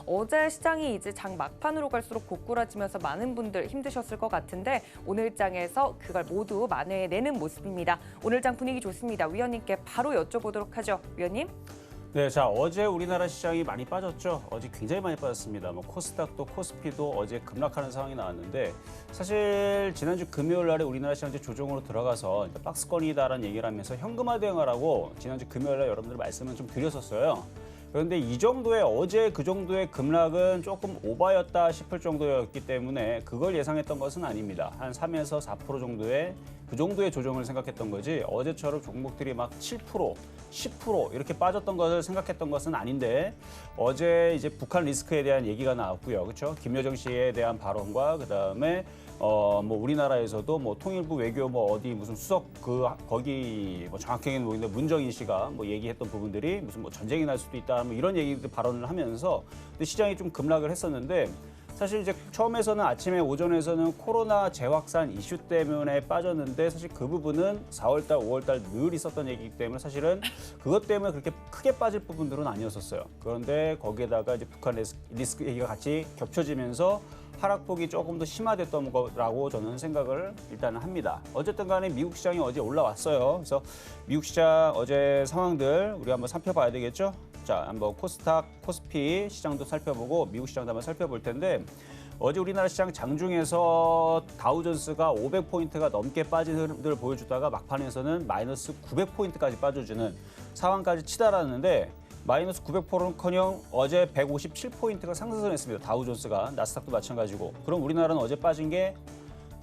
어제 시장이 이제 장 막판으로 갈수록 고꾸라지면서 많은 분들 힘드셨을 것 같은데 오늘 장에서 그걸 모두 만회해내는 모습입니다. 오늘 장 분위기 좋습니다. 위원님께 바로 여쭤보도록 하죠. 위원님. 네, 자 어제 우리나라 시장이 많이 빠졌죠. 어제 굉장히 많이 빠졌습니다. 코스닥도 코스피도 어제 급락하는 상황이 나왔는데 사실 지난주 금요일 날에 우리나라 시장 이제 조정으로 들어가서 박스권이다라는 얘기를 하면서 현금화 대응하라고 지난주 금요일 날 여러분들 말씀을 좀 드렸었어요. 그런데 이 정도의 어제 그 정도의 급락은 조금 오바였다 싶을 정도였기 때문에 그걸 예상했던 것은 아닙니다. 한 3에서 4% 정도의 그 정도의 조정을 생각했던 거지 어제처럼 종목들이 막 7%, 10% 이렇게 빠졌던 것을 생각했던 것은 아닌데 어제 이제 북한 리스크에 대한 얘기가 나왔고요. 그렇죠? 김여정 씨에 대한 발언과 그다음에 우리나라에서도 통일부 외교 어디 무슨 수석 거기 정확하게는 모르겠는데 문정인 씨가 얘기했던 부분들이 무슨 전쟁이 날 수도 있다 이런 얘기들 발언을 하면서 근데 시장이 좀 급락을 했었는데 사실 이제 처음에서는 아침에 오전에서는 코로나 재확산 이슈 때문에 빠졌는데 사실 그 부분은 4월달, 5월달 늘 있었던 얘기이기 때문에 사실은 그것 때문에 그렇게 크게 빠질 부분들은 아니었었어요. 그런데 거기에다가 이제 북한 리스크 얘기가 같이 겹쳐지면서 하락폭이 조금 더 심화됐던 거라고 저는 생각을 일단은 합니다. 어쨌든 간에 미국 시장이 어제 올라왔어요. 그래서 미국 시장 어제 상황들 우리 한번 살펴봐야 되겠죠? 자, 한번 코스닥, 코스피 시장도 살펴보고 미국 시장도 한번 살펴볼 텐데 어제 우리나라 시장 장중에서 다우존스가 500포인트가 넘게 빠진 흐름들을 보여주다가 막판에서는 마이너스 900포인트까지 빠져주는 상황까지 치달았는데 마이너스 900%는커녕 어제 157포인트가 상승을 했습니다. 다우존스가 나스닥도 마찬가지고. 그럼 우리나라는 어제 빠진 게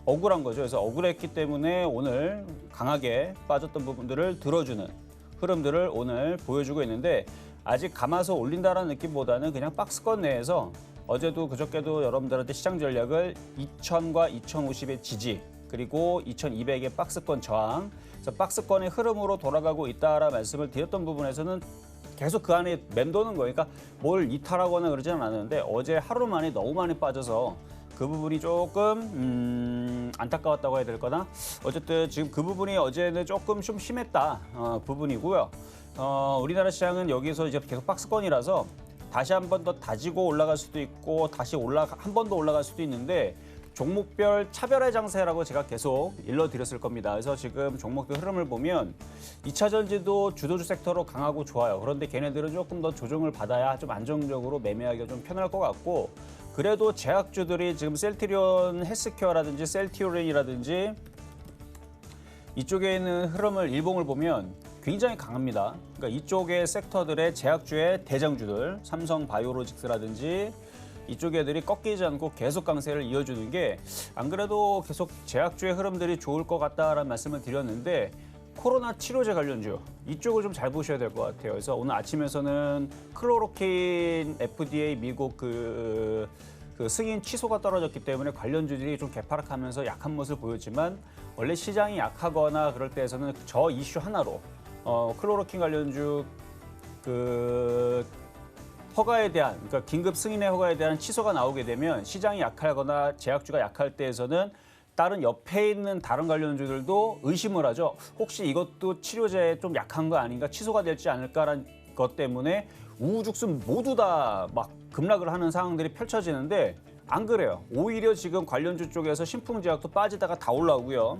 억울한 거죠. 그래서 억울했기 때문에 오늘 강하게 빠졌던 부분들을 들어주는 흐름들을 오늘 보여주고 있는데 아직 감아서 올린다라는 느낌보다는 그냥 박스권 내에서 어제도 그저께도 여러분들한테 시장 전략을 2000과 2050의 지지 그리고 2200의 박스권 저항 그래서 박스권의 흐름으로 돌아가고 있다라는 말씀을 드렸던 부분에서는 계속 그 안에 맴도는 거예요. 그러니까 뭘 이탈하거나 그러지는 않았는데 어제 하루 만에 너무 많이 빠져서 그 부분이 조금 안타까웠다고 해야 될거나 어쨌든 지금 그 부분이 어제는 조금 좀 심했다 부분이고요. 우리나라 시장은 여기서 이제 계속 박스권이라서 다시 한 번 더 다지고 올라갈 수도 있고 다시 한 번 더 올라갈 수도 있는데 종목별 차별화 장세라고 제가 계속 일러드렸을 겁니다. 그래서 지금 종목들 흐름을 보면 2차 전지도 주도주 섹터로 강하고 좋아요. 그런데 걔네들은 조금 더 조정을 받아야 좀 안정적으로 매매하기가 좀 편할 것 같고 그래도 제약주들이 지금 셀트리온 헬스케어라든지 셀티오렌이라든지 이쪽에 있는 흐름을 일봉을 보면 굉장히 강합니다. 그러니까 이쪽의 섹터들의 제약주의 대장주들 삼성 바이오로직스라든지 이쪽 애들이 꺾이지 않고 계속 강세를 이어주는 게 안 그래도 계속 제약주의 흐름들이 좋을 것 같다라는 말씀을 드렸는데 코로나 치료제 관련주 이쪽을 좀 잘 보셔야 될 것 같아요. 그래서 오늘 아침에서는 클로로킨 FDA 미국 그 승인 취소가 떨어졌기 때문에 관련주들이 좀 개파락하면서 약한 모습을 보였지만 원래 시장이 약하거나 그럴 때에서는 저 이슈 하나로 클로로킨 관련주 허가에 대한 그러니까 긴급 승인의 허가에 대한 취소가 나오게 되면 시장이 약하거나 제약주가 약할 때에서는 다른 옆에 있는 다른 관련주들도 의심을 하죠. 혹시 이것도 치료제에 좀 약한 거 아닌가 취소가 될지 않을까라는 것 때문에 우후죽순 모두 다 막 급락을 하는 상황들이 펼쳐지는데 안 그래요. 오히려 지금 관련주 쪽에서 신풍제약도 빠지다가 다 올라오고요.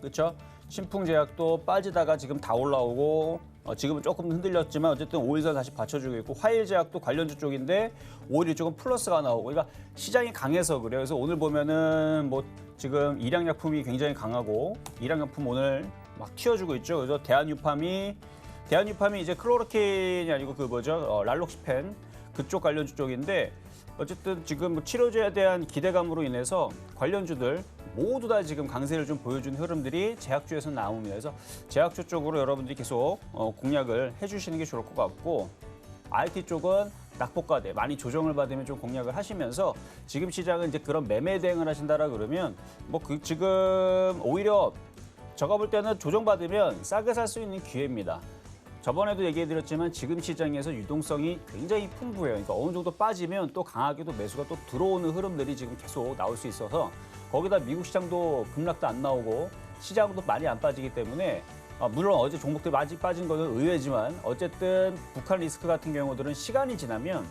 그렇죠? 신풍제약도 빠지다가 지금 다 올라오고 지금은 조금 흔들렸지만 어쨌든 5일선 다시 받쳐주고 있고 화일제약도 관련주 쪽인데 오히려 조금 플러스가 나오고 그러니까 시장이 강해서 그래요. 그래서 오늘 보면은 지금 일양약품이 굉장히 강하고 일양약품 오늘 막 튀어주고 있죠. 그래서 대한유팜이 이제 클로로킨이 아니고 랄록시펜 그쪽 관련주 쪽인데 어쨌든 지금 치료제에 대한 기대감으로 인해서 관련주들 모두 다 지금 강세를 좀 보여준 흐름들이 제약주에서 나옵니다. 그래서 제약주 쪽으로 여러분들이 계속 공략을 해주시는 게 좋을 것 같고 IT 쪽은 낙폭과대 많이 조정을 받으면 좀 공략을 하시면서 지금 시장은 이제 그런 매매 대응을 하신다라 그러면 지금 오히려 제가 볼 때는 조정받으면 싸게 살 수 있는 기회입니다. 저번에도 얘기해드렸지만 지금 시장에서 유동성이 굉장히 풍부해요. 그러니까 어느 정도 빠지면 또 강하게도 매수가 또 들어오는 흐름들이 지금 계속 나올 수 있어서 거기다 미국 시장도 급락도 안 나오고 시장도 많이 안 빠지기 때문에 물론 어제 종목들 많이 빠진 것은 의외지만 어쨌든 북한 리스크 같은 경우들은 시간이 지나면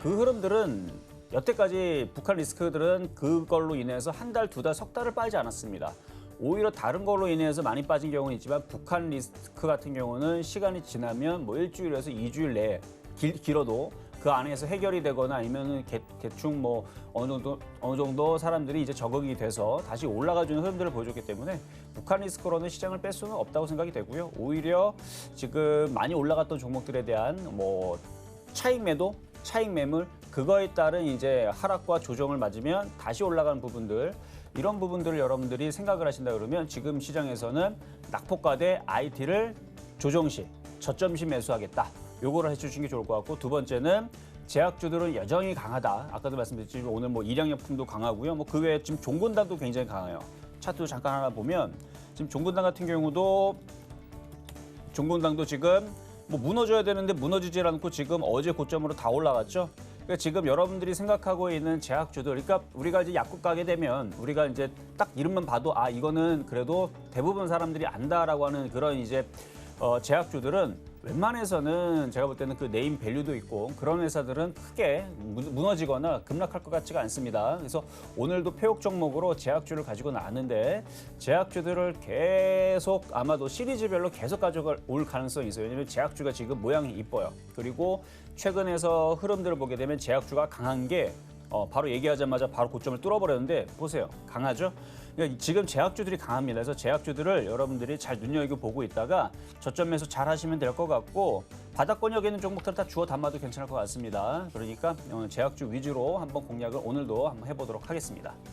그 흐름들은 여태까지 북한 리스크들은 그걸로 인해서 한 달, 두 달, 석 달을 빠지지 않았습니다. 오히려 다른 걸로 인해서 많이 빠진 경우는 있지만 북한 리스크 같은 경우는 시간이 지나면 뭐 일주일에서 2주일 내에 길어도 그 안에서 해결이 되거나 아니면은 대충 뭐 어느 정도 사람들이 이제 적응이 돼서 다시 올라가주는 흐름들을 보여줬기 때문에 북한 리스크로는 시장을 뺄 수는 없다고 생각이 되고요. 오히려 지금 많이 올라갔던 종목들에 대한 뭐 차익 매도, 차익 매물 그거에 따른 이제 하락과 조정을 맞으면 다시 올라가는 부분들 이런 부분들을 여러분들이 생각을 하신다 그러면 지금 시장에서는 낙폭과대 IT를 조정시, 저점시 매수하겠다. 요거를 해주시는 게 좋을 것 같고 두 번째는 제약주들은 여전히 강하다. 아까도 말씀드렸지만 오늘 뭐 일양약품도 강하고요. 뭐 그 외에 지금 종근당도 굉장히 강해요. 차트도 잠깐 하나 보면 지금 종근당 같은 경우도 종근당도 지금 뭐 무너져야 되는데 무너지질 않고 지금 어제 고점으로 다 올라갔죠. 그러니까 지금 여러분들이 생각하고 있는 제약주들, 그러니까 우리가 이제 약국 가게 되면 우리가 이제 딱 이름만 봐도 아 이거는 그래도 대부분 사람들이 안다라고 하는 그런 이제 제약주들은 웬만해서는 제가 볼 때는 그 네임 밸류도 있고 그런 회사들은 크게 무너지거나 급락할 것 같지가 않습니다. 그래서 오늘도 폐옥 종목으로 제약주를 가지고 나왔는데 제약주들을 계속 아마도 시리즈별로 계속 가져올 가능성이 있어요. 왜냐하면 제약주가 지금 모양이 이뻐요. 그리고 최근에서 흐름들을 보게 되면 제약주가 강한 게 바로 얘기하자마자 바로 고점을 뚫어버렸는데 보세요. 강하죠? 그러니까 지금 제약주들이 강합니다. 그래서 제약주들을 여러분들이 잘 눈여겨보고 있다가 저점 매수 잘 하시면 될 것 같고 바닥권역에 있는 종목들 다 주워 담아도 괜찮을 것 같습니다. 그러니까 제약주 위주로 한번 공략을 오늘도 한번 해보도록 하겠습니다.